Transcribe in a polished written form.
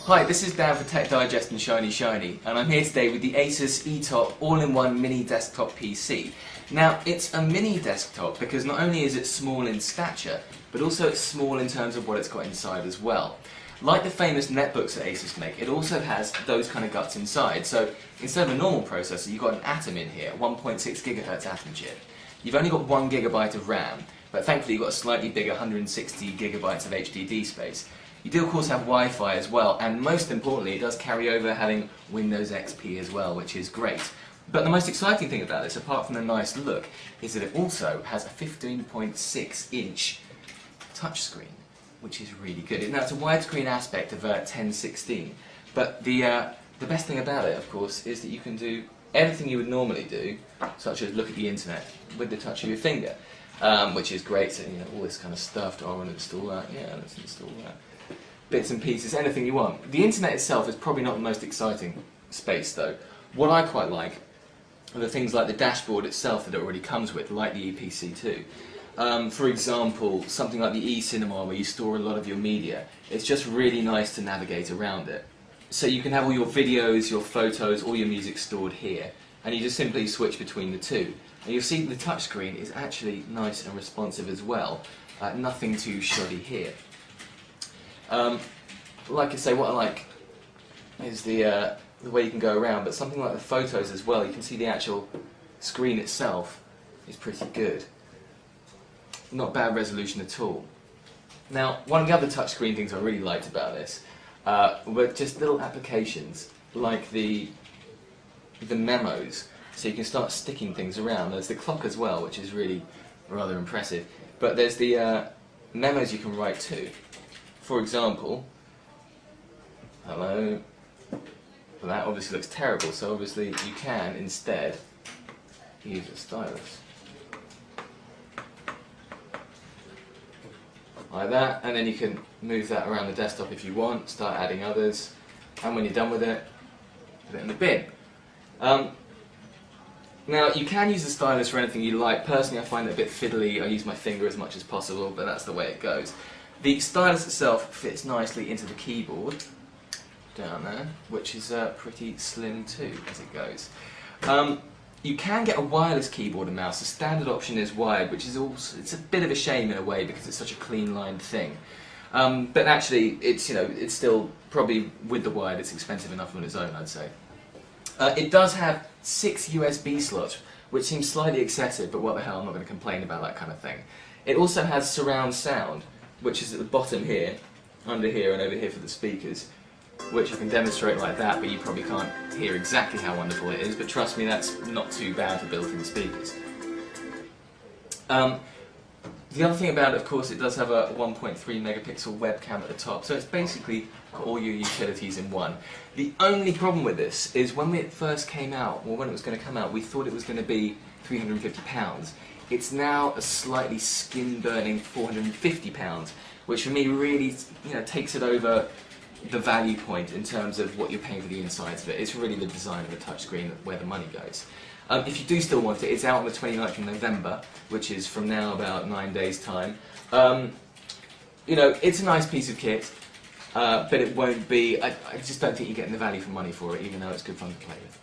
Hi, this is Dan for Tech Digest and Shiny Shiny, and I'm here today with the Asus Eee all-in-one mini desktop PC. Now, it's a mini desktop because not only is it small in stature, but also it's small in terms of what it's got inside as well. Like the famous netbooks that Asus make, it also has those kind of guts inside. So instead of a normal processor, you've got an Atom in here, 1.6 GHz Atom chip. You've only got 1 GB of RAM, but thankfully you've got a slightly bigger 160 GB of HDD space. You do of course have Wi-Fi as well, and most importantly it does carry over having Windows XP as well, which is great. But the most exciting thing about this, apart from the nice look, is that it also has a 15.6 inch touchscreen, which is really good. Now it's a widescreen aspect of 1016, but the best thing about it, of course, is that you can do everything you would normally do, such as look at the internet, with the touch of your finger, which is great. So, you know, all this kind of stuff. Do I want to install that? Yeah, let's install that. Bits and pieces, anything you want. The internet itself is probably not the most exciting space though. What I quite like are the things like the dashboard itself that it already comes with, like the EPC2. For example, something like the e-cinema where you store a lot of your media. It's just really nice to navigate around it. So you can have all your videos, your photos, all your music stored here, and you just simply switch between the two. And you'll see the touchscreen is actually nice and responsive as well. Nothing too shoddy here. Like I say, what I like is the way you can go around, but something like the photos as well, you can see the actual screen itself is pretty good. Not bad resolution at all. Now, one of the other touchscreen things I really liked about this were just little applications like the memos, so you can start sticking things around. There's the clock as well, which is really rather impressive, but there's the memos you can write to. For example, hello, well, that obviously looks terrible, so obviously you can instead use a stylus. Like that, and then you can move that around the desktop if you want, start adding others, and when you're done with it, put it in the bin. Now, you can use the stylus for anything you like. Personally, I find it a bit fiddly. I use my finger as much as possible, but that's the way it goes. The stylus itself fits nicely into the keyboard down there, which is pretty slim too as it goes. You can get a wireless keyboard and mouse. The standard option is wired, which is also, it's a bit of a shame in a way because it's such a clean lined thing. But actually, it's, you know, it's still probably with the wired, it's expensive enough on its own, I'd say. It does have 6 USB slots, which seems slightly excessive, but what the hell, I'm not going to complain about that kind of thing. It also has surround sound, which is at the bottom here, under here and over here for the speakers, which I can demonstrate like that, but you probably can't hear exactly how wonderful it is, but trust me, that's not too bad for built-in speakers. The other thing about it, of course, it does have a 1.3 megapixel webcam at the top, so it's basically got all your utilities in one. The only problem with this is when it first came out, or when it was going to come out, we thought it was going to be £350. It's now a slightly skin-burning £450, which for me really, you know, takes it over the value point in terms of what you're paying for the insides of it. It's really the design of the touchscreen where the money goes. If you do still want it, it's out on the 29th of November, which is from now about 9 days' time. You know, it's a nice piece of kit, but it won't be, I just don't think you're getting the value for money for it, even though it's good fun to play with.